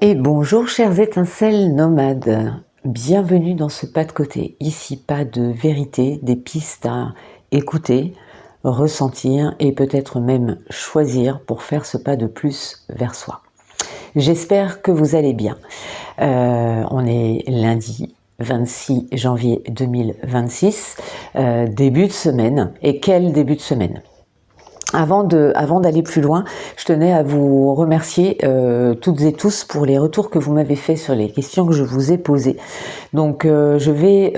Et bonjour chères étincelles nomades, bienvenue dans ce pas de côté. Ici pas de vérité, des pistes à écouter, ressentir et peut-être même choisir pour faire ce pas de plus vers soi. J'espère que vous allez bien. On est lundi 26 janvier 2026, début de semaine. Et quel début de semaine! Avant d'aller plus loin, je tenais à vous remercier toutes et tous pour les retours que vous m'avez fait sur les questions que je vous ai posées. Donc je vais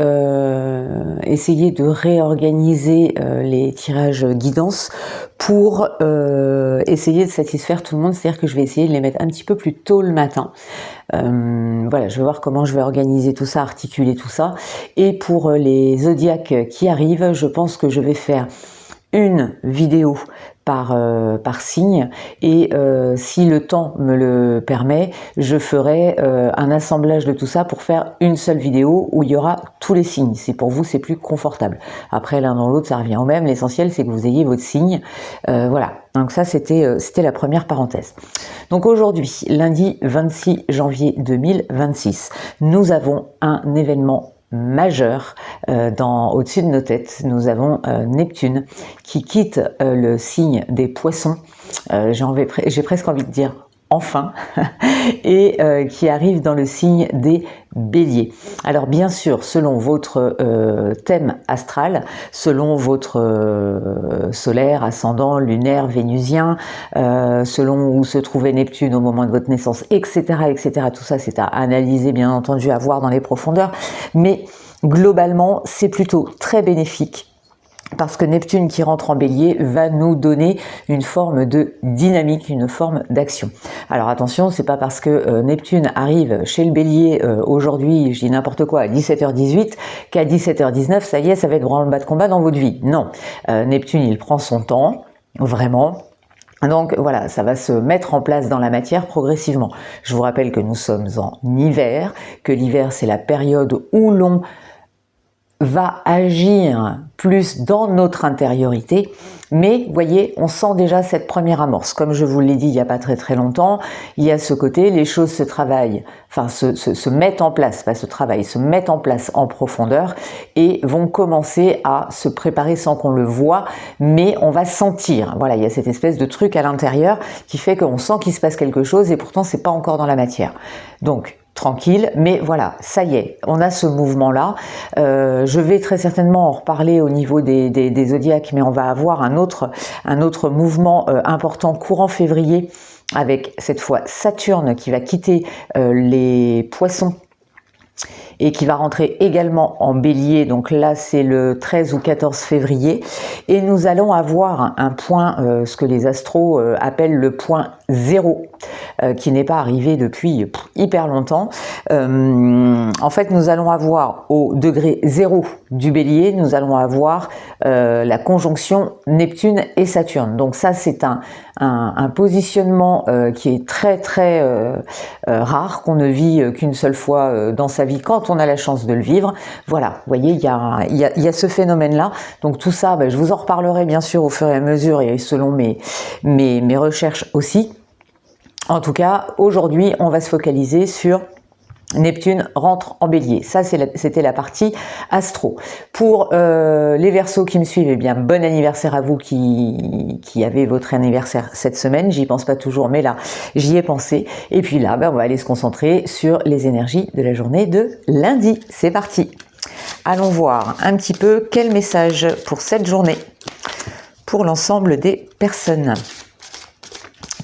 essayer de réorganiser les tirages guidance pour essayer de satisfaire tout le monde, c'est-à-dire que je vais essayer de les mettre un petit peu plus tôt le matin. Voilà, je vais voir comment je vais organiser tout ça, articuler tout ça. Et pour les zodiaques qui arrivent, je pense que je vais faire une vidéo par signe et si le temps me le permet, je ferai un assemblage de tout ça pour faire une seule vidéo où il y aura tous les signes. Si pour vous c'est plus confortable. Après l'un dans l'autre ça revient au même, l'essentiel c'est que vous ayez votre signe. Voilà, donc ça c'était la première parenthèse. Donc aujourd'hui, lundi 26 janvier 2026, nous avons un événement majeur au-dessus de nos têtes. Nous avons Neptune qui quitte le signe des poissons, j'ai presque envie de dire enfin, et qui arrive dans le signe des béliers. Alors bien sûr, selon votre thème astral, selon votre solaire, ascendant, lunaire, vénusien, selon où se trouvait Neptune au moment de votre naissance, etc., etc., tout ça c'est à analyser, bien entendu, à voir dans les profondeurs, mais globalement c'est plutôt très bénéfique parce que Neptune qui rentre en bélier va nous donner une forme de dynamique, une forme d'action. Alors attention, c'est pas parce que Neptune arrive chez le bélier aujourd'hui, je dis n'importe quoi, à 17h18, qu'à 17h19, ça y est, ça va être branle-bas de combat dans votre vie. Non, Neptune, il prend son temps, vraiment. Donc voilà, ça va se mettre en place dans la matière progressivement. Je vous rappelle que nous sommes en hiver, que l'hiver c'est la période où l'on va agir plus dans notre intériorité, mais voyez, on sent déjà cette première amorce. Comme je vous l'ai dit il n'y a pas très longtemps, il y a ce côté, les choses se travaillent, enfin se mettent en place, pas se travaillent, se mettent en place en profondeur et vont commencer à se préparer sans qu'on le voit, mais on va sentir. Voilà, il y a cette espèce de truc à l'intérieur qui fait qu'on sent qu'il se passe quelque chose et pourtant c'est pas encore dans la matière. Donc tranquille, mais voilà, ça y est, on a ce mouvement-là. Je vais très certainement en reparler au niveau des zodiaques, mais on va avoir un autre mouvement important courant février, avec cette fois Saturne qui va quitter les poissons et qui va rentrer également en bélier, donc là c'est le 13 ou 14 février, et nous allons avoir un point, ce que les astros appellent le point 0, qui n'est pas arrivé depuis hyper longtemps. En fait, nous allons avoir au degré 0 du bélier, nous allons avoir la conjonction Neptune et Saturne. Donc ça c'est un positionnement qui est très rare, qu'on ne vit qu'une seule fois dans sa vie quand on a la chance de le vivre. Voilà, vous voyez, il y a ce phénomène-là. Donc tout ça, je vous en reparlerai bien sûr au fur et à mesure et selon mes recherches aussi. En tout cas, aujourd'hui, on va se focaliser sur Neptune rentre en bélier. Ça, c'était la partie astro. Pour les Verseaux qui me suivent, eh bien, bon anniversaire à vous qui avez votre anniversaire cette semaine. J'y pense pas toujours, mais là, j'y ai pensé. Et puis là, on va aller se concentrer sur les énergies de la journée de lundi. C'est parti. Allons voir un petit peu quel message pour cette journée, pour l'ensemble des personnes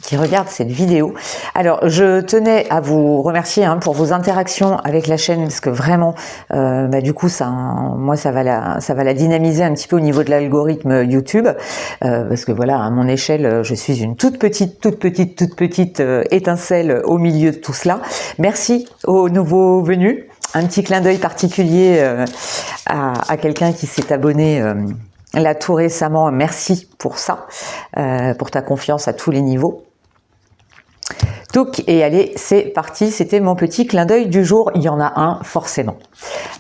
qui regardent cette vidéo. Alors, je tenais à vous remercier pour vos interactions avec la chaîne, parce que vraiment, du coup, moi, ça va la dynamiser un petit peu au niveau de l'algorithme YouTube, parce que voilà, à mon échelle, je suis une toute petite étincelle au milieu de tout cela. Merci aux nouveaux venus. Un petit clin d'œil particulier à quelqu'un qui s'est abonné là tout récemment. Merci pour ça, pour ta confiance à tous les niveaux. Donc, et allez, c'est parti, c'était mon petit clin d'œil du jour, il y en a un forcément.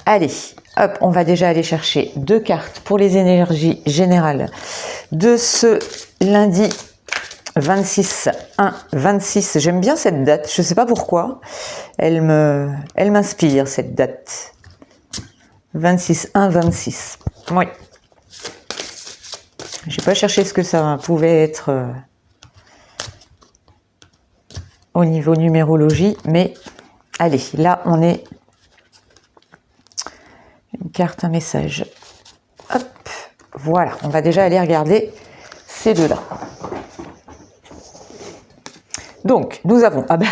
Allez, hop, on va déjà aller chercher 2 cartes pour les énergies générales de ce lundi 26, 1, 26. J'aime bien cette date, je ne sais pas pourquoi. Elle m'inspire, cette date. 26, 1, 26. Oui. Je n'ai pas cherché ce que ça pouvait être au niveau numérologie, mais allez, là on est une carte, un message. Hop, voilà, on va déjà aller regarder ces deux-là. Donc, nous avons, ah ben,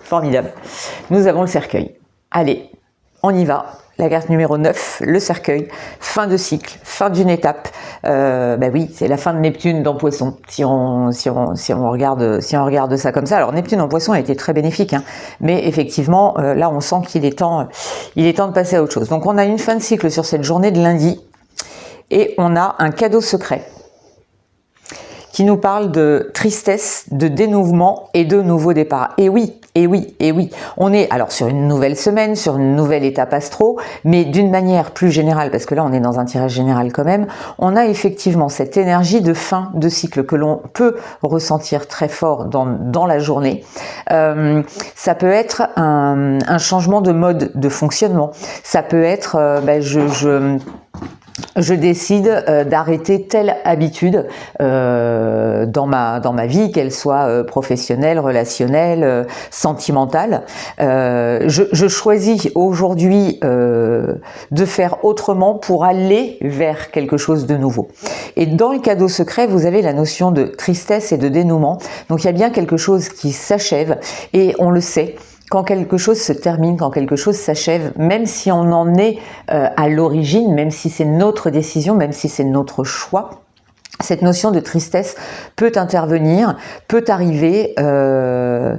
formidable, nous avons le cercueil. Allez, on y va. La carte numéro 9, le cercueil, fin de cycle, fin d'une étape. Ben oui, c'est la fin de Neptune dans Poisson, si on regarde ça comme ça. Alors Neptune en Poisson a été très bénéfique, hein, mais effectivement, là on sent qu'il est temps de passer à autre chose. Donc on a une fin de cycle sur cette journée de lundi, et on a un cadeau secret qui nous parle de tristesse, de dénouement et de nouveau départ. Et oui, et oui, et oui. On est alors sur une nouvelle semaine, sur une nouvelle étape astro, mais d'une manière plus générale, parce que là on est dans un tirage général quand même, on a effectivement cette énergie de fin de cycle que l'on peut ressentir très fort dans la journée. Ça peut être un changement de mode de fonctionnement. Ça peut être, je décide d'arrêter telle habitude dans ma vie, qu'elle soit professionnelle, relationnelle, sentimentale. Je choisis aujourd'hui de faire autrement pour aller vers quelque chose de nouveau. Et dans le cadeau secret, vous avez la notion de tristesse et de dénouement. Donc il y a bien quelque chose qui s'achève, et on le sait. Quand quelque chose se termine, quand quelque chose s'achève, même si on en est à l'origine, même si c'est notre décision, même si c'est notre choix, cette notion de tristesse peut intervenir, peut arriver. Je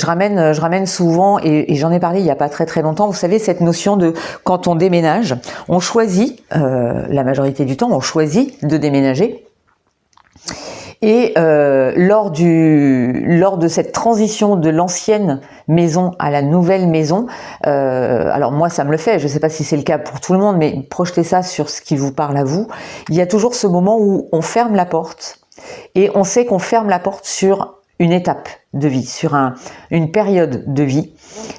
ramène souvent, et j'en ai parlé il n'y a pas très très longtemps, vous savez, cette notion de quand on déménage, on choisit, la majorité du temps, on choisit de déménager. Et lors de cette transition de l'ancienne maison à la nouvelle maison, alors moi ça me le fait, je ne sais pas si c'est le cas pour tout le monde, mais projetez ça sur ce qui vous parle à vous. Il y a toujours ce moment où on ferme la porte, et on sait qu'on ferme la porte sur une étape de vie, sur une période de vie.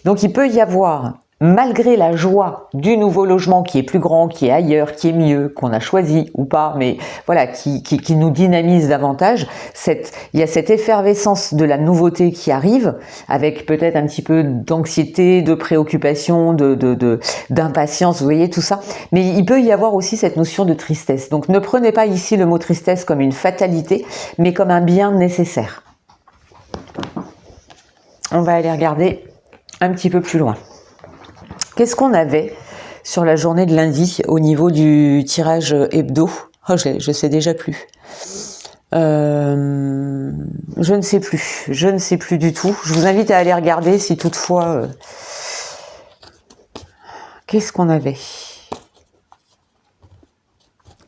Donc il peut y avoir, malgré la joie du nouveau logement qui est plus grand, qui est ailleurs, qui est mieux, qu'on a choisi ou pas, mais voilà, qui nous dynamise davantage, il y a cette effervescence de la nouveauté qui arrive, avec peut-être un petit peu d'anxiété, de préoccupation, d'impatience, vous voyez tout ça. Mais il peut y avoir aussi cette notion de tristesse. Donc ne prenez pas ici le mot tristesse comme une fatalité, mais comme un bien nécessaire. On va aller regarder un petit peu plus loin. Qu'est-ce qu'on avait sur la journée de lundi au niveau du tirage hebdo? Oh, je sais déjà plus. Je ne sais plus du tout. Je vous invite à aller regarder si toutefois... Qu'est-ce qu'on avait?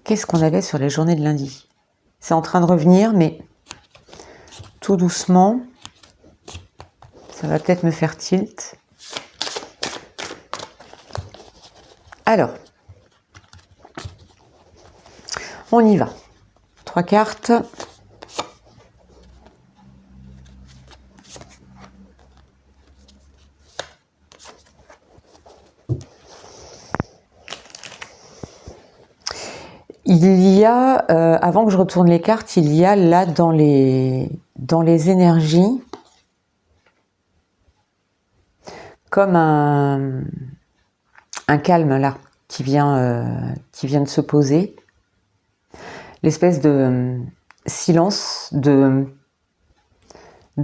Qu'est-ce qu'on avait sur la journée de lundi? C'est en train de revenir, mais tout doucement. Ça va peut-être me faire tilt. Alors, on y va. 3 cartes. Il y a, avant que je retourne les cartes, il y a là dans les énergies comme un calme là qui vient de se poser, l'espèce de silence, de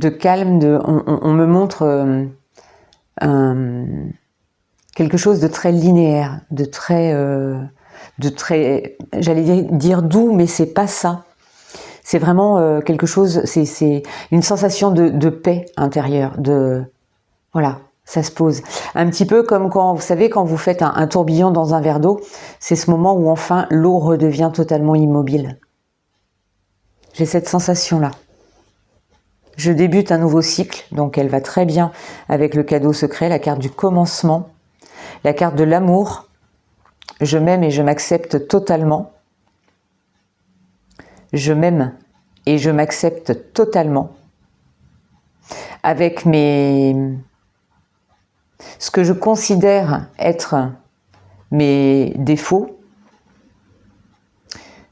calme, on me montre quelque chose de très linéaire, de très, j'allais dire doux, mais c'est pas ça. C'est vraiment quelque chose, c'est une sensation de paix intérieure, voilà. Ça se pose. Un petit peu comme quand, vous savez, quand vous faites un tourbillon dans un verre d'eau, c'est ce moment où enfin l'eau redevient totalement immobile. J'ai cette sensation-là. Je débute un nouveau cycle, donc elle va très bien avec le cadeau secret, la carte du commencement, la carte de l'amour. Je m'aime et je m'accepte totalement. Je m'aime et je m'accepte totalement avec ce que je considère être mes défauts,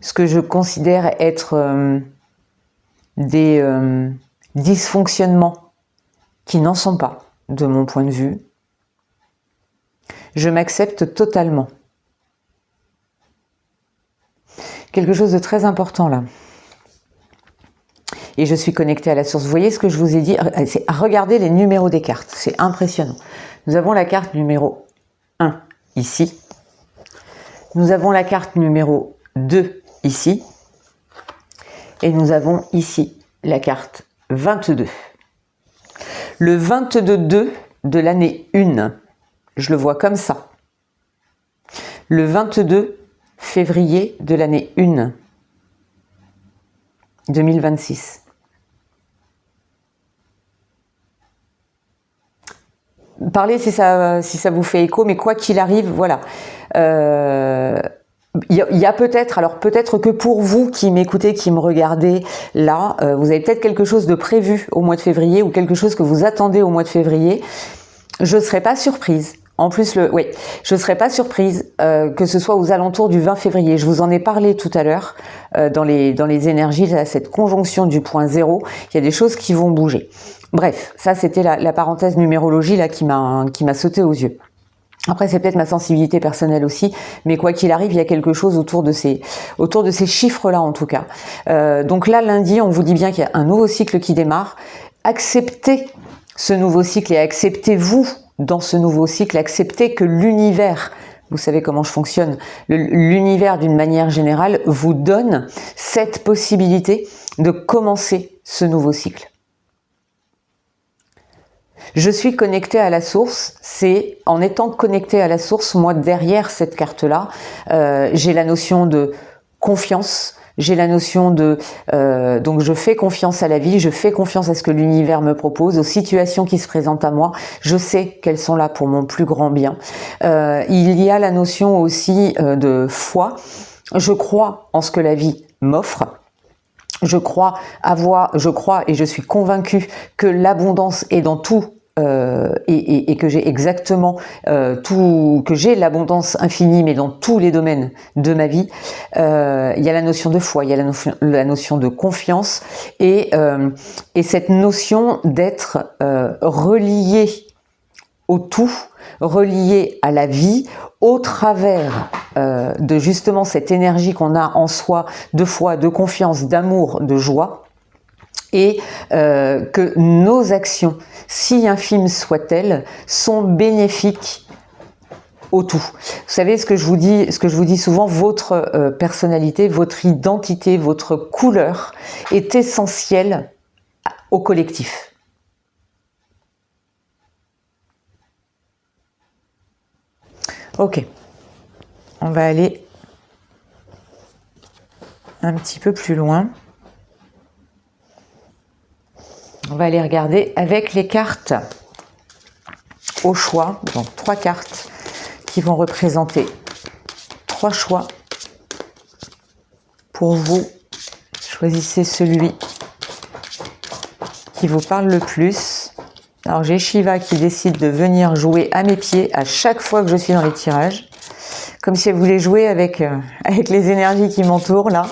ce que je considère être des dysfonctionnements qui n'en sont pas, de mon point de vue. Je m'accepte totalement. Quelque chose de très important là. Et je suis connectée à la source. Vous voyez ce que je vous ai dit? C'est à regarder les numéros des cartes. C'est impressionnant. Nous avons la carte numéro 1 ici. Nous avons la carte numéro 2 ici. Et nous avons ici la carte 22. Le 22-2 de l'année 1, je le vois comme ça. Le 22 février de l'année 1, 2026. Parlez si ça vous fait écho, mais quoi qu'il arrive, voilà. Il y a peut-être, alors peut-être que pour vous qui m'écoutez, qui me regardez là, vous avez peut-être quelque chose de prévu au mois de février ou quelque chose que vous attendez au mois de février. Je ne serais pas surprise. En plus, je ne serais pas surprise que ce soit aux alentours du 20 février. Je vous en ai parlé tout à l'heure dans les énergies, là, cette conjonction du point zéro. Il y a des choses qui vont bouger. Bref, ça c'était la parenthèse numérologie là qui m'a sauté aux yeux. Après, c'est peut-être ma sensibilité personnelle aussi, mais quoi qu'il arrive, il y a quelque chose autour de ces chiffres-là en tout cas. Donc là, lundi, on vous dit bien qu'il y a un nouveau cycle qui démarre. Acceptez ce nouveau cycle et acceptez-vous dans ce nouveau cycle, acceptez que l'univers, vous savez comment je fonctionne, l'univers d'une manière générale vous donne cette possibilité de commencer ce nouveau cycle. Je suis connectée à la source, c'est en étant connectée à la source, moi derrière cette carte-là, j'ai la notion de confiance, j'ai la notion de donc je fais confiance à la vie, je fais confiance à ce que l'univers me propose, aux situations qui se présentent à moi, je sais qu'elles sont là pour mon plus grand bien. Il y a la notion aussi de foi, je crois en ce que la vie m'offre. Je crois et je suis convaincue que l'abondance est dans tout et que j'ai exactement tout, que j'ai l'abondance infinie, mais dans tous les domaines de ma vie. Il y a la notion de foi, il y a la notion de confiance et cette notion d'être relié au tout, relié à la vie, au travers de justement cette énergie qu'on a en soi, de foi, de confiance, d'amour, de joie, et que nos actions, si infimes soient-elles, sont bénéfiques au tout. Vous savez ce que je vous dis souvent, votre personnalité, votre identité, votre couleur est essentielle au collectif. Ok, on va aller un petit peu plus loin. On va aller regarder avec les cartes au choix, donc 3 cartes qui vont représenter 3 choix. Pour vous, choisissez celui qui vous parle le plus. Alors j'ai Shiva qui décide de venir jouer à mes pieds à chaque fois que je suis dans les tirages, comme si elle voulait jouer avec les énergies qui m'entourent là.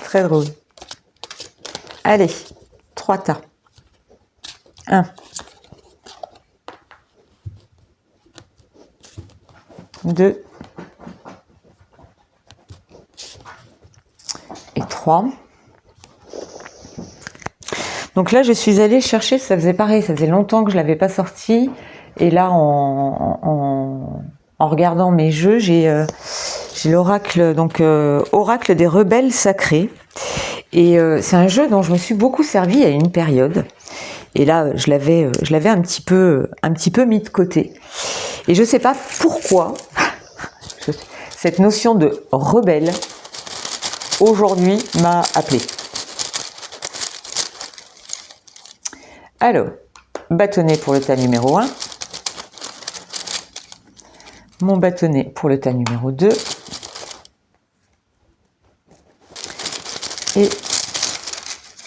Très drôle. Allez, 3 tas. 1. 2. Et 3. Donc là, je suis allée chercher, ça faisait pareil, ça faisait longtemps que je ne l'avais pas sorti. Et là, en regardant mes jeux, j'ai l'oracle, donc oracle des rebelles sacrés. Et c'est un jeu dont je me suis beaucoup servi à une période. Et là, je l'avais un petit peu mis de côté. Et je ne sais pas pourquoi cette notion de rebelle aujourd'hui m'a appelée. Alors, bâtonnet pour le tas numéro 1. Mon bâtonnet pour le tas numéro 2. Et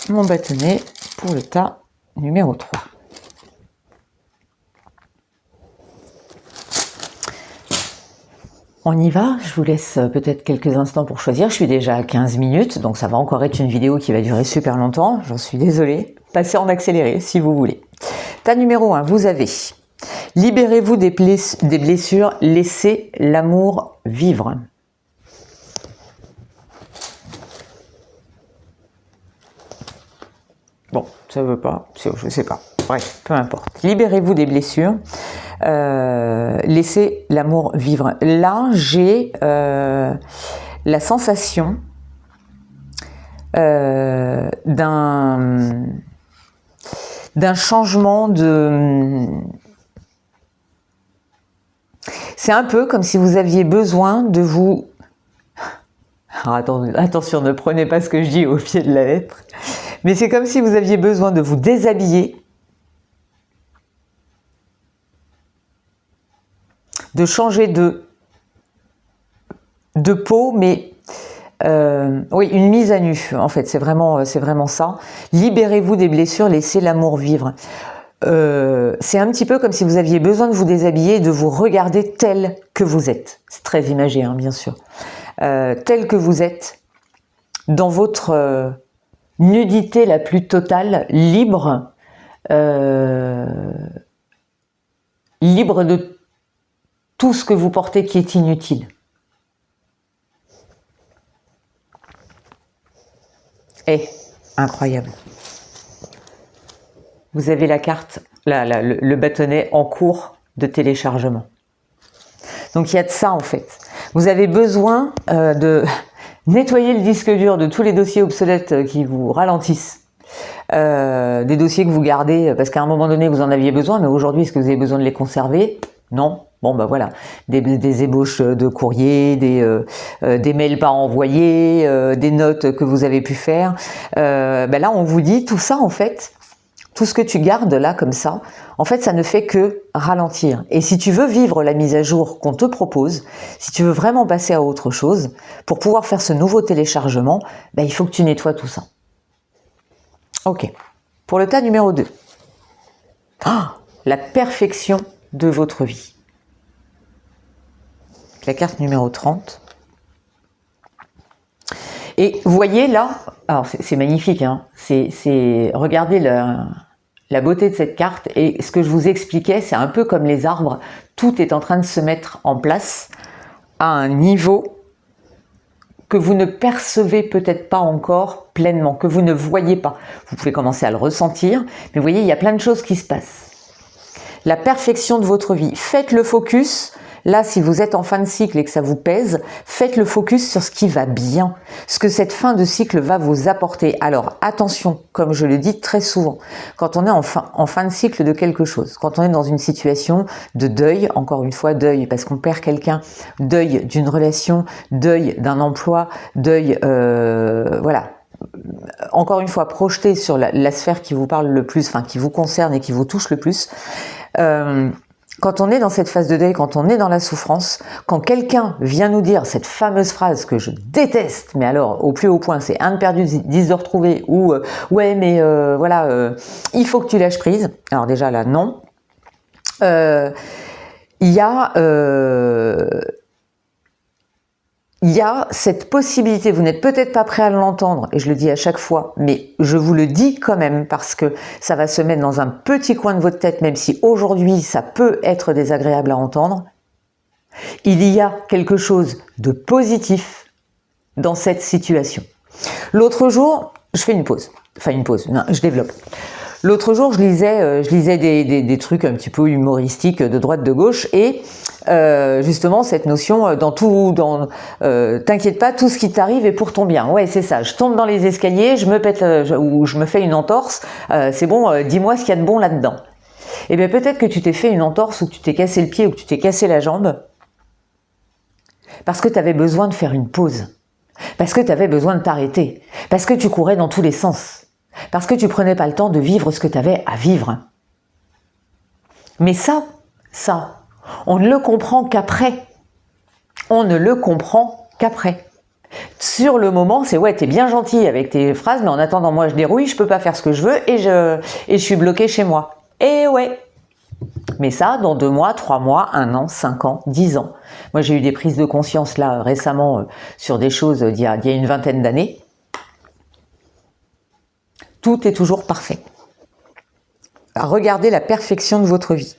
mon bâtonnet pour le tas numéro 3. On y va, je vous laisse peut-être quelques instants pour choisir. Je suis déjà à 15 minutes, donc ça va encore être une vidéo qui va durer super longtemps. J'en suis désolée. Passez en accéléré si vous voulez. Tas numéro 1, vous avez « Libérez-vous des blessures, laissez l'amour vivre ». Bon, ça veut pas, je sais pas. Bref, peu importe. Libérez-vous des blessures, laissez l'amour vivre. Là, j'ai la sensation d'un changement de... C'est un peu comme si vous aviez besoin de vous... Alors, attention, ne prenez pas ce que je dis au pied de la lettre. Mais c'est comme si vous aviez besoin de vous déshabiller, de changer de peau, mais oui, une mise à nu, en fait, c'est vraiment ça. Libérez-vous des blessures, laissez l'amour vivre. C'est un petit peu comme si vous aviez besoin de vous déshabiller et de vous regarder tel que vous êtes. C'est très imagé, hein, bien sûr. Tel que vous êtes, dans votre nudité la plus totale, libre, libre de tout ce que vous portez qui est inutile. Et incroyable. Vous avez la carte, le bâtonnet en cours de téléchargement. Donc il y a de ça en fait. Vous avez besoin de nettoyer le disque dur de tous les dossiers obsolètes qui vous ralentissent. Des dossiers que vous gardez parce qu'à un moment donné vous en aviez besoin, mais aujourd'hui est-ce que vous avez besoin de les conserver? Non. Bon bah voilà, des ébauches de courrier, des mails pas envoyés, des notes que vous avez pu faire. Là on vous dit tout ça en fait, tout ce que tu gardes là comme ça, en fait ça ne fait que ralentir. Et si tu veux vivre la mise à jour qu'on te propose, si tu veux vraiment passer à autre chose, pour pouvoir faire ce nouveau téléchargement, il faut que tu nettoies tout ça. Ok, pour le tas numéro 2. La perfection de votre vie. La carte numéro 30. Et vous voyez là, alors c'est magnifique, hein, regardez la beauté de cette carte, et ce que je vous expliquais, c'est un peu comme les arbres, tout est en train de se mettre en place à un niveau que vous ne percevez peut-être pas encore pleinement, que vous ne voyez pas. Vous pouvez commencer à le ressentir, mais vous voyez, il y a plein de choses qui se passent. La perfection de votre vie. Faites le focus. Là, si vous êtes en fin de cycle et que ça vous pèse, faites le focus sur ce qui va bien, ce que cette fin de cycle va vous apporter. Alors, attention, comme je le dis très souvent, quand on est en fin de cycle de quelque chose, quand on est dans une situation de deuil, encore une fois, deuil parce qu'on perd quelqu'un, deuil d'une relation, deuil d'un emploi, deuil, voilà. Encore une fois, projeté sur la sphère qui vous parle le plus, enfin qui vous concerne et qui vous touche le plus. Quand on est dans cette phase de deuil, quand on est dans la souffrance, quand quelqu'un vient nous dire cette fameuse phrase que je déteste, mais alors au plus haut point, c'est un de perdu, 10 de retrouvé, ou ouais mais voilà, il faut que tu lâches prise. Alors déjà là, non. Il y a cette possibilité, vous n'êtes peut-être pas prêt à l'entendre, et je le dis à chaque fois, mais je vous le dis quand même parce que ça va se mettre dans un petit coin de votre tête, même si aujourd'hui ça peut être désagréable à entendre. Il y a quelque chose de positif dans cette situation. L'autre jour, je fais une pause, non, je développe. L'autre jour, je lisais des trucs un petit peu humoristiques de droite de gauche, et justement cette notion t'inquiète pas, tout ce qui t'arrive est pour ton bien. Ouais, c'est ça. Je tombe dans les escaliers, je me pète ou je me fais une entorse. C'est bon, dis-moi ce qu'il y a de bon là-dedans. Eh bien, peut-être que tu t'es fait une entorse, ou que tu t'es cassé le pied, ou que tu t'es cassé la jambe, parce que tu avais besoin de faire une pause, parce que tu avais besoin de t'arrêter, parce que tu courais dans tous les sens. Parce que tu prenais pas le temps de vivre ce que tu avais à vivre. Mais ça, on ne le comprend qu'après. On ne le comprend qu'après. Sur le moment, c'est ouais, t'es bien gentil avec tes phrases, mais en attendant, moi je dérouille, je peux pas faire ce que je veux et je suis bloqué chez moi. Et ouais. Mais ça, dans 2 mois, 3 mois, 1 an, 5 ans, 10 ans. Moi, j'ai eu des prises de conscience là récemment sur des choses d'il y a une vingtaine d'années. Tout est toujours parfait. Regardez la perfection de votre vie.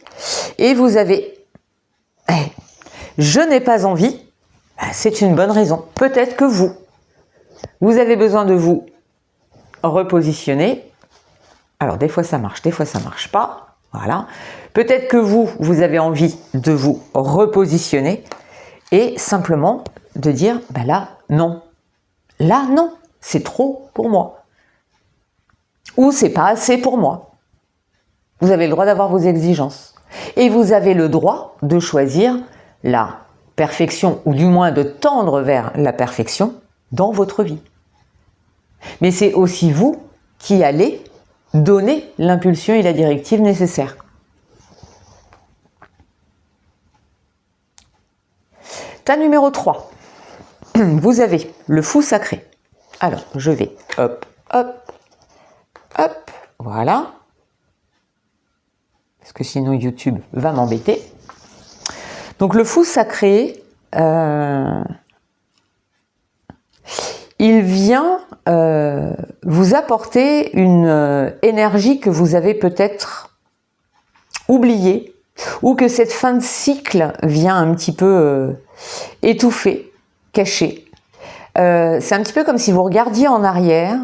Et vous avez... je n'ai pas envie, c'est une bonne raison. Peut-être que vous avez besoin de vous repositionner. Alors, des fois ça marche, des fois ça marche pas. Voilà. Peut-être que vous avez envie de vous repositionner et simplement de dire, ben là, non. Là, non. C'est trop pour moi. Ou c'est pas assez pour moi. Vous avez le droit d'avoir vos exigences. Et vous avez le droit de choisir la perfection, ou du moins de tendre vers la perfection dans votre vie. Mais c'est aussi vous qui allez donner l'impulsion et la directive nécessaires. Tas numéro 3. Vous avez le fou sacré. Alors, je vais hop, hop, hop, voilà. Parce que sinon YouTube va m'embêter. Donc le fou sacré, il vient vous apporter une énergie que vous avez peut-être oubliée, ou que cette fin de cycle vient un petit peu étouffer, cacher. C'est un petit peu comme si vous regardiez en arrière,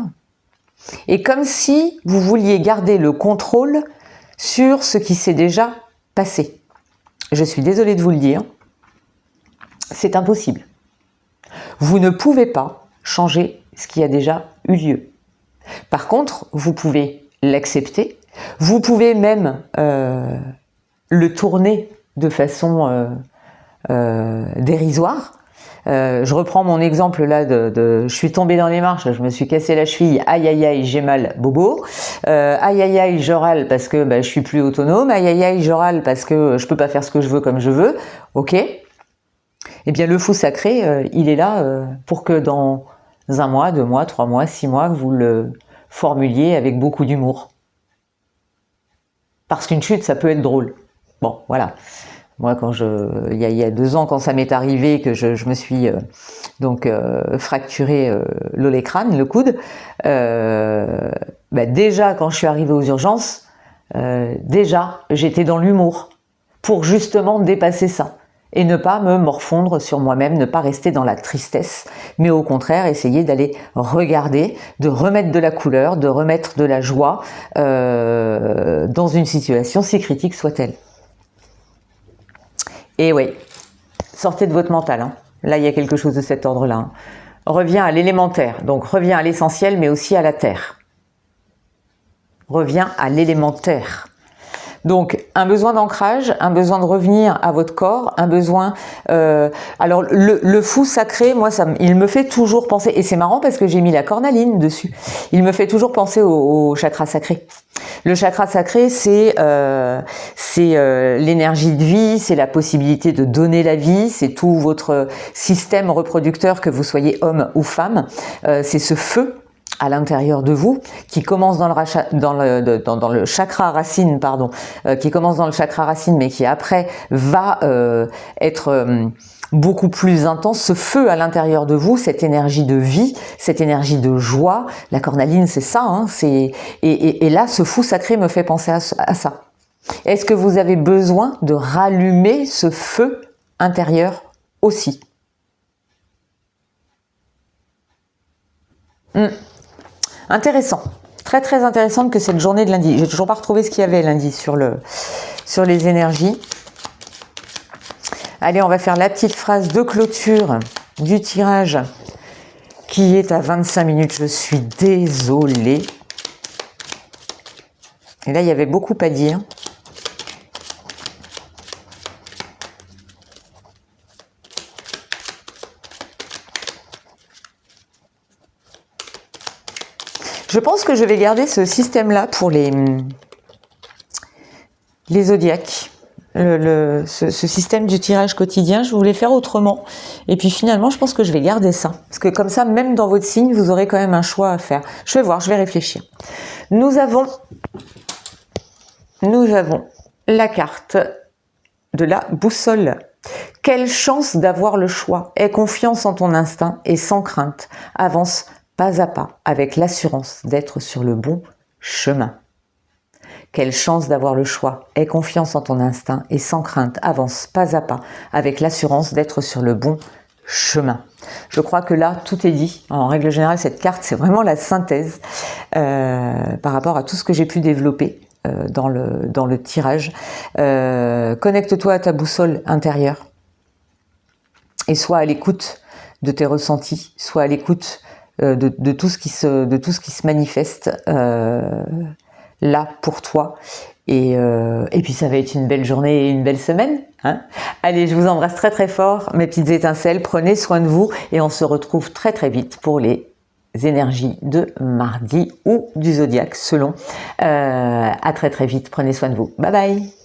et comme si vous vouliez garder le contrôle sur ce qui s'est déjà passé. Je suis désolée de vous le dire, c'est impossible. Vous ne pouvez pas changer ce qui a déjà eu lieu. Par contre, vous pouvez l'accepter, vous pouvez même le tourner de façon dérisoire. Je reprends mon exemple là je suis tombée dans les marches, je me suis cassé la cheville, aïe aïe aïe, j'ai mal, bobo. Aïe aïe aïe, je râle parce que je suis plus autonome, aïe aïe aïe, je râle parce que je peux pas faire ce que je veux comme je veux. Ok. Eh bien le fou sacré, il est là pour que dans 1 mois, 2 mois, 3 mois, 6 mois, vous le formuliez avec beaucoup d'humour. Parce qu'une chute, ça peut être drôle. Bon, voilà. Moi, il y a 2 ans, quand ça m'est arrivé, que je me suis fracturé l'olécrâne, le coude, déjà, quand je suis arrivée aux urgences, déjà, j'étais dans l'humour pour justement dépasser ça et ne pas me morfondre sur moi-même, ne pas rester dans la tristesse, mais au contraire, essayer d'aller regarder, de remettre de la couleur, de remettre de la joie dans une situation, si critique soit-elle. Et oui, sortez de votre mental. Hein. Là, il y a quelque chose de cet ordre-là. Hein. Reviens à l'élémentaire, donc reviens à l'essentiel, mais aussi à la terre. Reviens à l'élémentaire. Donc, un besoin d'ancrage, un besoin de revenir à votre corps, un besoin... alors, le fou sacré, moi, il me fait toujours penser... Et c'est marrant parce que j'ai mis la cornaline dessus. Il me fait toujours penser au chakra sacré. Le chakra sacré, c'est l'énergie de vie, c'est la possibilité de donner la vie, c'est tout votre système reproducteur, que vous soyez homme ou femme. C'est ce feu à l'intérieur de vous, qui commence dans le chakra racine, qui commence dans le chakra racine, mais qui après va être beaucoup plus intense. Ce feu à l'intérieur de vous, cette énergie de vie, cette énergie de joie, la cornaline, c'est ça. Hein, et là, ce fou sacré me fait penser à ça. Est-ce que vous avez besoin de rallumer ce feu intérieur aussi? Intéressant, très très intéressante que cette journée de lundi. J'ai toujours pas retrouvé ce qu'il y avait lundi sur les énergies. Allez, on va faire la petite phrase de clôture du tirage qui est à 25 minutes. Je suis désolée. Et là, il y avait beaucoup à dire. Je pense que je vais garder ce système-là pour les zodiaques. ce système du tirage quotidien. Je voulais faire autrement. Et puis finalement, je pense que je vais garder ça. Parce que comme ça, même dans votre signe, vous aurez quand même un choix à faire. Je vais voir, je vais réfléchir. Nous avons la carte de la boussole. Quelle chance d'avoir le choix. Aie confiance en ton instinct et sans crainte. Avance pas à pas avec l'assurance d'être sur le bon chemin. Quelle chance d'avoir le choix. Aie confiance en ton instinct et sans crainte. Avance pas à pas avec l'assurance d'être sur le bon chemin. Je crois que là, tout est dit. En règle générale, cette carte, c'est vraiment la synthèse par rapport à tout ce que j'ai pu développer dans le tirage. Connecte-toi à ta boussole intérieure et sois à l'écoute de tes ressentis, sois à l'écoute de tout ce qui se manifeste là pour toi. Et puis ça va être une belle journée et une belle semaine. Hein. Allez, je vous embrasse très très fort, mes petites étincelles. Prenez soin de vous et on se retrouve très très vite pour les énergies de mardi ou du zodiaque selon. À très très vite. Prenez soin de vous. Bye bye.